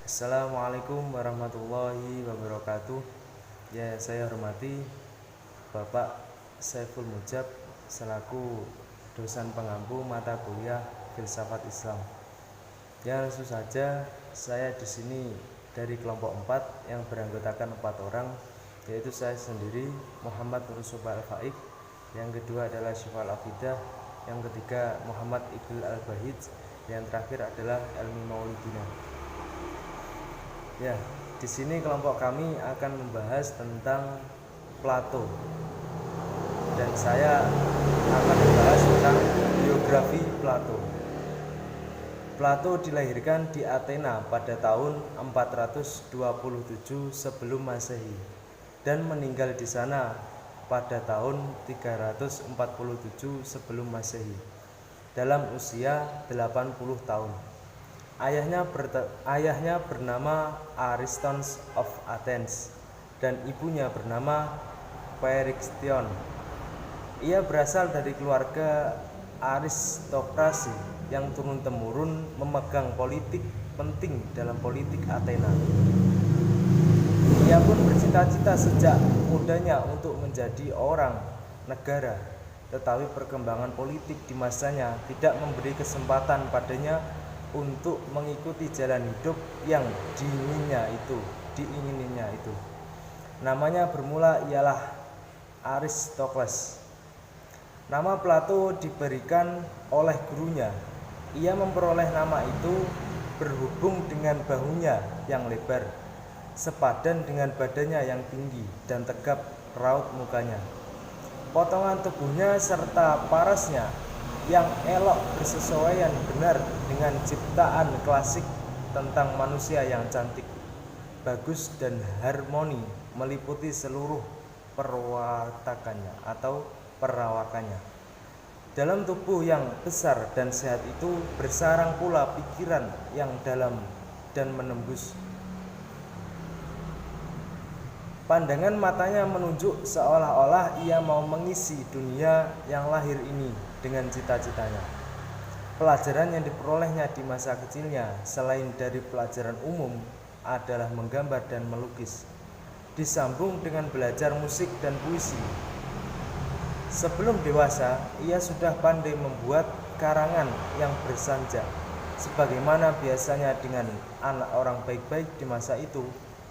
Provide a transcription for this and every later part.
Assalamualaikum warahmatullahi wabarakatuh. Ya, saya hormati Bapak Saiful Mujab selaku dosen pengampu mata kuliah Filsafat Islam. Ya, langsung saja saya di sini dari kelompok 4 yang beranggotakan 4 orang, yaitu saya sendiri Muhammad Nur Soba Al-Faik, yang kedua adalah Syifa Al-Afidah, yang ketiga Muhammad Iqbal Al-Bahij, yang terakhir adalah Elmi Maulidina. Ya, di sini kelompok kami akan membahas tentang Plato, dan saya akan membahas tentang biografi Plato. Plato dilahirkan di Athena pada tahun 427 sebelum Masehi dan meninggal di sana pada tahun 347 sebelum Masehi dalam usia 80 tahun. Ayahnya bernama Ariston of Athens dan ibunya bernama Periktion. Ia berasal dari keluarga aristokrasi yang turun-temurun memegang politik penting dalam politik Athena. Ia pun bercita-cita sejak mudanya untuk menjadi orang negara, tetapi perkembangan politik di masanya tidak memberi kesempatan padanya untuk mengikuti jalan hidup yang diingininya itu. Namanya bermula ialah Aristokles. Nama Plato diberikan oleh gurunya. Ia memperoleh nama itu berhubung dengan bahunya yang lebar, sepadan dengan badannya yang tinggi dan tegap raut mukanya. Potongan tubuhnya serta parasnya yang elok bersesuaian benar dengan ciptaan klasik tentang manusia yang cantik, bagus dan harmoni meliputi seluruh perwatakannya atau perawakannya. Dalam tubuh yang besar dan sehat itu bersarang pula pikiran yang dalam dan menembus. Pandangan matanya menunjuk seolah-olah ia mau mengisi dunia yang lahir ini dengan cita-citanya. Pelajaran yang diperolehnya di masa kecilnya selain dari pelajaran umum adalah menggambar dan melukis, disambung dengan belajar musik dan puisi. Sebelum dewasa, ia sudah pandai membuat karangan yang bersanjak. Sebagaimana biasanya dengan anak orang baik-baik di masa itu,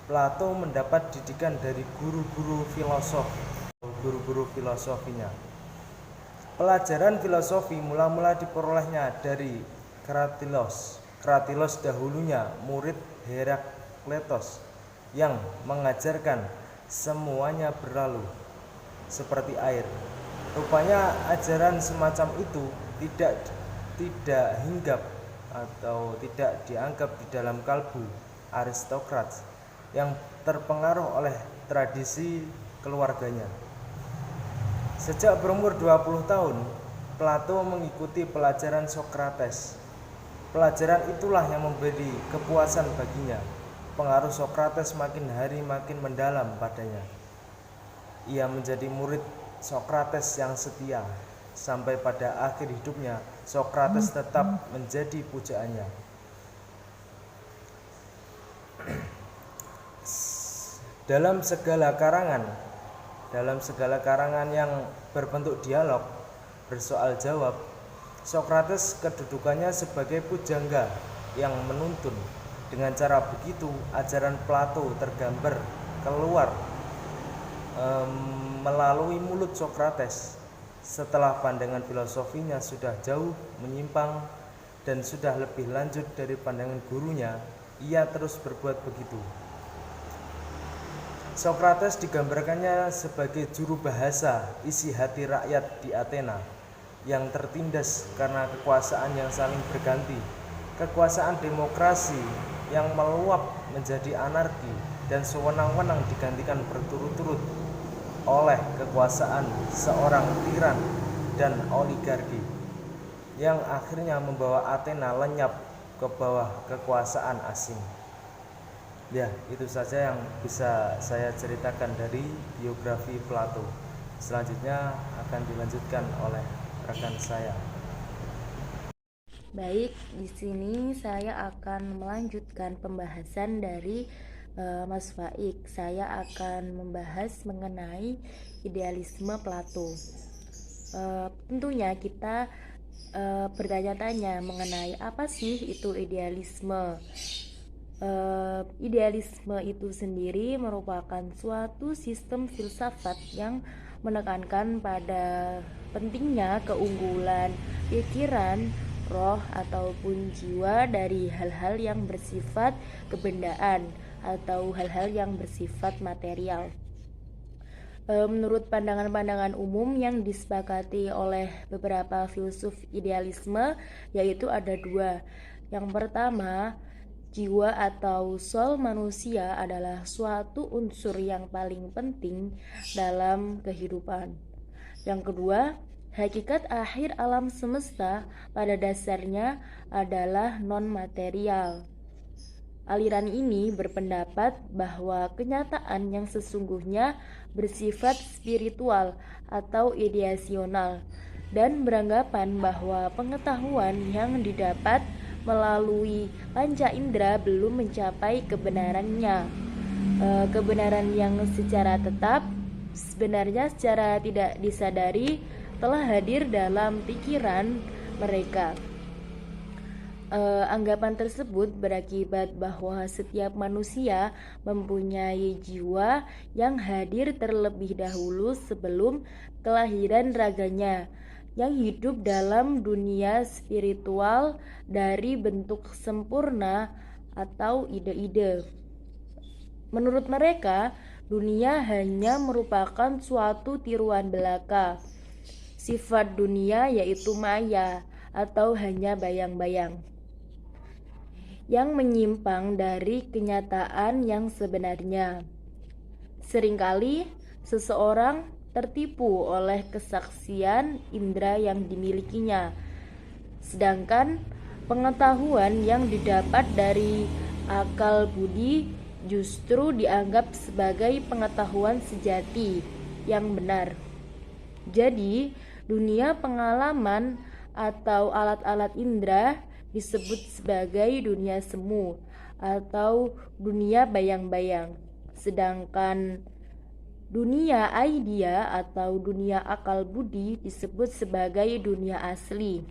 Plato mendapat didikan dari guru-guru filosofinya. Pelajaran filosofi mula-mula diperolehnya dari Kratilos. Kratilos dahulunya murid Herakleitos yang mengajarkan semuanya berlalu seperti air. Rupanya ajaran semacam itu tidak hinggap atau tidak dianggap di dalam kalbu aristokrat yang terpengaruh oleh tradisi keluarganya. Sejak berumur 20 tahun, Plato mengikuti pelajaran Sokrates. Pelajaran itulah yang memberi kepuasan baginya. Pengaruh Sokrates makin hari makin mendalam padanya. Ia menjadi murid Sokrates yang setia. Sampai pada akhir hidupnya, Sokrates tetap menjadi pujaannya. Dalam segala karangan yang berbentuk dialog, bersoal jawab, Sokrates kedudukannya sebagai pujangga yang menuntun. Dengan cara begitu, ajaran Plato tergambar keluar melalui mulut Sokrates. Setelah pandangan filosofinya sudah jauh menyimpang dan sudah lebih lanjut dari pandangan gurunya, ia terus berbuat begitu. Sokrates digambarkannya sebagai juru bahasa isi hati rakyat di Athena yang tertindas karena kekuasaan yang saling berganti, kekuasaan demokrasi yang meluap menjadi anarki dan sewenang-wenang digantikan berturut-turut oleh kekuasaan seorang tiran dan oligarki yang akhirnya membawa Athena lenyap ke bawah kekuasaan asing. Ya, itu saja yang bisa saya ceritakan dari biografi Plato. Selanjutnya akan dilanjutkan oleh rekan saya. Baik, di sini saya akan melanjutkan pembahasan dari Mas Faik. Saya akan membahas mengenai idealisme Plato. Tentunya kita bertanya-tanya mengenai apa sih itu idealisme. Idealisme itu sendiri merupakan suatu sistem filsafat yang menekankan pada pentingnya keunggulan pikiran, roh ataupun jiwa dari hal-hal yang bersifat kebendaan atau hal-hal yang bersifat material. Menurut pandangan-pandangan umum yang disepakati oleh beberapa filsuf idealisme, yaitu ada dua. Yang pertama, jiwa atau soul manusia adalah suatu unsur yang paling penting dalam kehidupan. Yang kedua, hakikat akhir alam semesta pada dasarnya adalah non-material. Aliran ini berpendapat bahwa kenyataan yang sesungguhnya bersifat spiritual atau ideasional dan beranggapan bahwa pengetahuan yang didapat melalui panca indera belum mencapai kebenarannya. Kebenaran yang secara tetap sebenarnya secara tidak disadari telah hadir dalam pikiran mereka. Anggapan tersebut berakibat bahwa setiap manusia mempunyai jiwa yang hadir terlebih dahulu sebelum kelahiran raganya, yang hidup dalam dunia spiritual dari bentuk sempurna atau ide-ide. Menurut mereka, dunia hanya merupakan suatu tiruan belaka. Sifat dunia yaitu maya atau hanya bayang-bayang yang menyimpang dari kenyataan yang sebenarnya. Seringkali seseorang tertipu oleh kesaksian indera yang dimilikinya, sedangkan pengetahuan yang didapat dari akal budi justru dianggap sebagai pengetahuan sejati yang benar. Jadi, dunia pengalaman atau alat-alat indera disebut sebagai dunia semu atau dunia bayang-bayang. Sedangkan dunia idea atau dunia akal budi disebut sebagai dunia asli.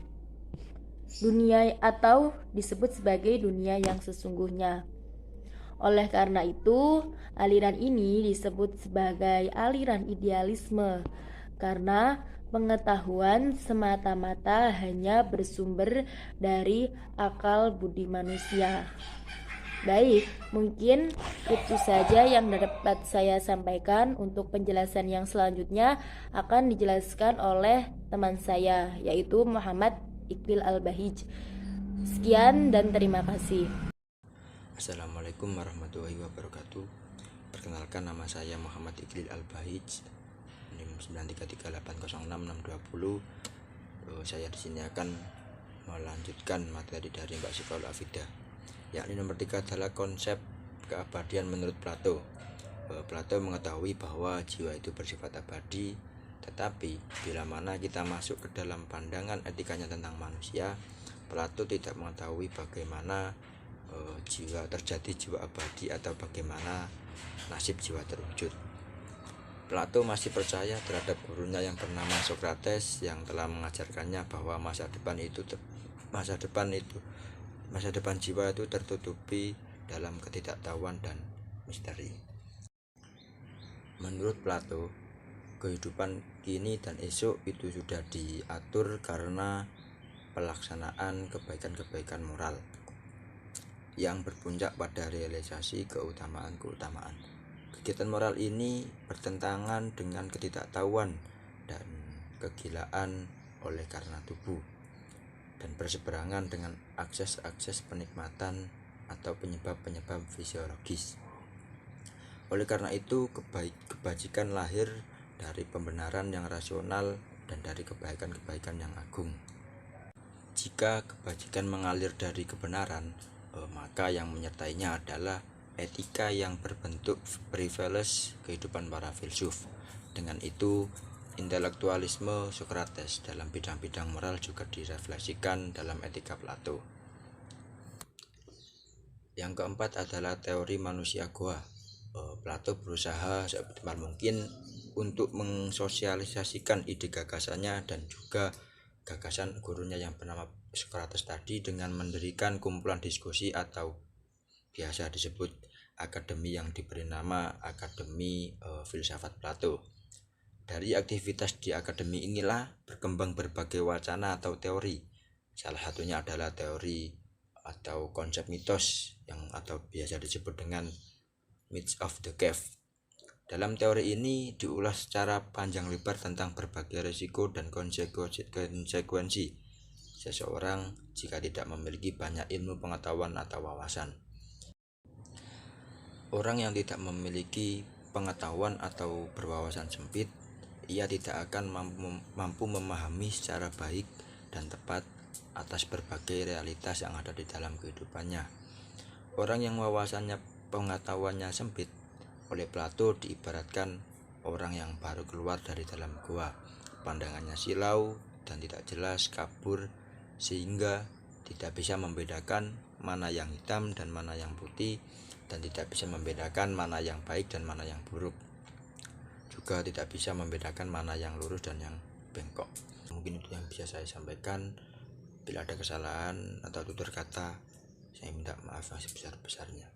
Dunia atau disebut sebagai dunia yang sesungguhnya. Oleh karena itu, aliran ini disebut sebagai aliran idealisme karena pengetahuan semata-mata hanya bersumber dari akal budi manusia. Baik, mungkin itu saja yang dapat saya sampaikan. Untuk penjelasan yang selanjutnya akan dijelaskan oleh teman saya, yaitu Muhammad Iqbal Al-Bahij. Sekian dan terima kasih. Assalamualaikum warahmatullahi wabarakatuh. Perkenalkan, nama saya Muhammad Iqbal Al-Bahij, NIM 933806620. Saya di sini akan melanjutkan materi dari Mbak Syifaul Afidah, yakni nomor 3 adalah konsep keabadian menurut Plato. Plato mengetahui bahwa jiwa itu bersifat abadi, tetapi bila mana kita masuk ke dalam pandangan etikanya tentang manusia, Plato tidak mengetahui bagaimana jiwa terjadi jiwa abadi atau bagaimana nasib jiwa terwujud. Plato masih percaya terhadap gurunya yang bernama Socrates yang telah mengajarkannya bahwa masa depan jiwa itu tertutupi dalam ketidaktahuan dan misteri. Menurut Plato, kehidupan kini dan esok itu sudah diatur karena pelaksanaan kebaikan-kebaikan moral yang berpuncak pada realisasi keutamaan-keutamaan. Kegiatan moral ini bertentangan dengan ketidaktahuan dan kegilaan oleh karena tubuh, dan berseberangan dengan akses-akses penikmatan atau penyebab-penyebab fisiologis. Oleh karena itu, kebajikan lahir dari pembenaran yang rasional dan dari kebaikan-kebaikan yang agung. Jika kebajikan mengalir dari kebenaran, maka yang menyertainya adalah etika yang berbentuk privilege kehidupan para filsuf. Dengan itu, Intelektualisme Sokrates dalam bidang-bidang moral juga direfleksikan dalam Etika Plato. Yang keempat adalah teori manusia goa. Plato berusaha seoptimal mungkin untuk mensosialisasikan ide gagasannya dan juga gagasan gurunya yang bernama Sokrates tadi dengan mendirikan kumpulan diskusi atau biasa disebut akademi yang diberi nama Akademi Filsafat Plato. Dari aktivitas di akademi inilah berkembang berbagai wacana atau teori. Salah satunya adalah teori atau konsep mitos atau biasa disebut dengan myths of the cave. Dalam teori ini diulas secara panjang lebar tentang berbagai risiko dan konsekuensi seseorang jika tidak memiliki banyak ilmu pengetahuan atau wawasan. Orang yang tidak memiliki pengetahuan atau berwawasan sempit, ia tidak akan mampu memahami secara baik dan tepat atas berbagai realitas yang ada di dalam kehidupannya. Orang yang wawasannya pengetahuannya sempit oleh Plato diibaratkan orang yang baru keluar dari dalam gua. Pandangannya silau dan tidak jelas, kabur, sehingga tidak bisa membedakan mana yang hitam dan mana yang putih, dan tidak bisa membedakan mana yang baik dan mana yang buruk. Juga tidak bisa membedakan mana yang lurus dan yang bengkok. Mungkin itu yang bisa saya sampaikan. Bila ada kesalahan atau tutur kata, saya minta maaf yang sebesar-besarnya.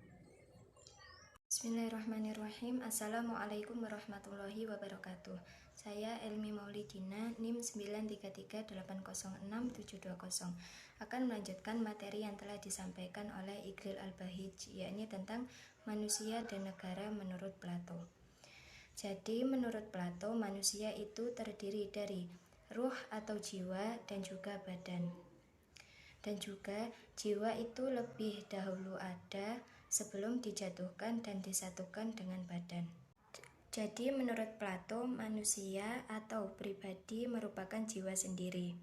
Bismillahirrahmanirrahim. Assalamualaikum warahmatullahi wabarakatuh. Saya Elmi Maulidina, NIM 933806720, akan melanjutkan materi yang telah disampaikan oleh Iqril Al-Bahij, yakni tentang manusia dan negara menurut Plato. Jadi menurut Plato, manusia itu terdiri dari ruh atau jiwa dan juga badan. Dan juga jiwa itu lebih dahulu ada sebelum dijatuhkan dan disatukan dengan badan. Jadi menurut Plato, manusia atau pribadi merupakan jiwa sendiri.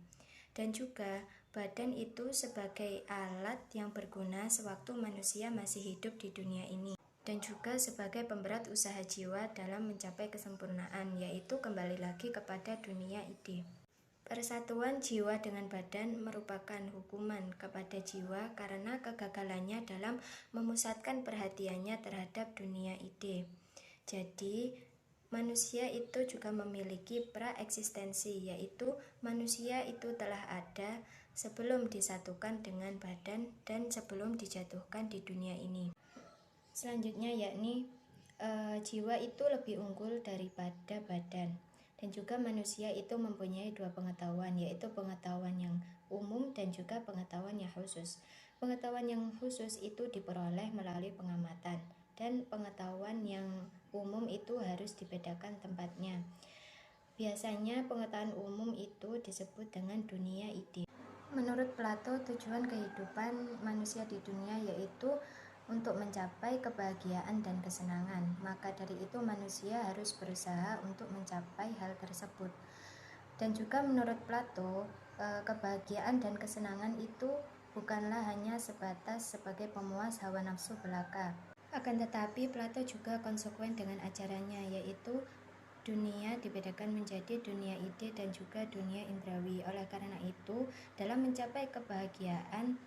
Dan juga badan itu sebagai alat yang berguna sewaktu manusia masih hidup di dunia ini. Dan juga sebagai pemberat usaha jiwa dalam mencapai kesempurnaan, yaitu kembali lagi kepada dunia ide. Persatuan jiwa dengan badan merupakan hukuman kepada jiwa karena kegagalannya dalam memusatkan perhatiannya terhadap dunia ide. Jadi, manusia itu juga memiliki praeksistensi, yaitu manusia itu telah ada sebelum disatukan dengan badan dan sebelum dijatuhkan di dunia ini. Selanjutnya yakni jiwa itu lebih unggul daripada badan. Dan juga manusia itu mempunyai dua pengetahuan, yaitu pengetahuan yang umum dan juga pengetahuan yang khusus. Pengetahuan yang khusus itu diperoleh melalui pengamatan, dan pengetahuan yang umum itu harus dibedakan tempatnya. Biasanya pengetahuan umum itu disebut dengan dunia ide. Menurut Plato, tujuan kehidupan manusia di dunia yaitu untuk mencapai kebahagiaan dan kesenangan. Maka dari itu manusia harus berusaha untuk mencapai hal tersebut. Dan juga menurut Plato, kebahagiaan dan kesenangan itu bukanlah hanya sebatas sebagai pemuas hawa nafsu belaka. Akan tetapi Plato juga konsekuen dengan ajarannya, yaitu dunia dibedakan menjadi dunia ide dan juga dunia indrawi. Oleh karena itu, dalam mencapai kebahagiaan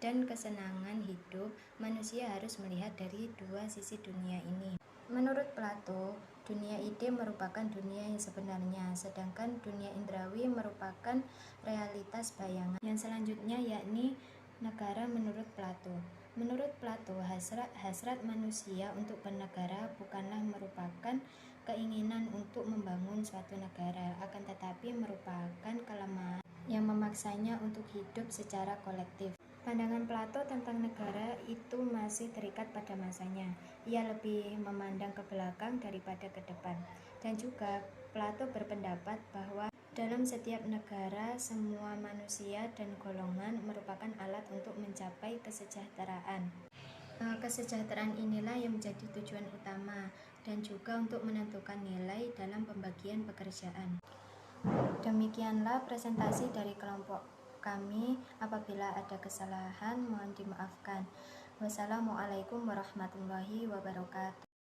dan kesenangan hidup, manusia harus melihat dari dua sisi dunia ini. Menurut Plato, dunia ide merupakan dunia yang sebenarnya, sedangkan dunia indrawi merupakan realitas bayangan. Yang selanjutnya yakni negara menurut Plato. Menurut Plato, hasrat manusia untuk bernegara bukanlah merupakan keinginan untuk membangun suatu negara, akan tetapi merupakan kelemahan yang memaksanya untuk hidup secara kolektif. Pandangan Plato tentang negara itu masih terikat pada masanya. Ia lebih memandang ke belakang daripada ke depan. Dan juga Plato berpendapat bahwa dalam setiap negara, semua manusia dan golongan merupakan alat untuk mencapai kesejahteraan. Kesejahteraan inilah yang menjadi tujuan utama dan juga untuk menentukan nilai dalam pembagian pekerjaan. Demikianlah presentasi dari kelompok kami. Apabila ada kesalahan mohon dimaafkan. Wassalamualaikum warahmatullahi wabarakatuh.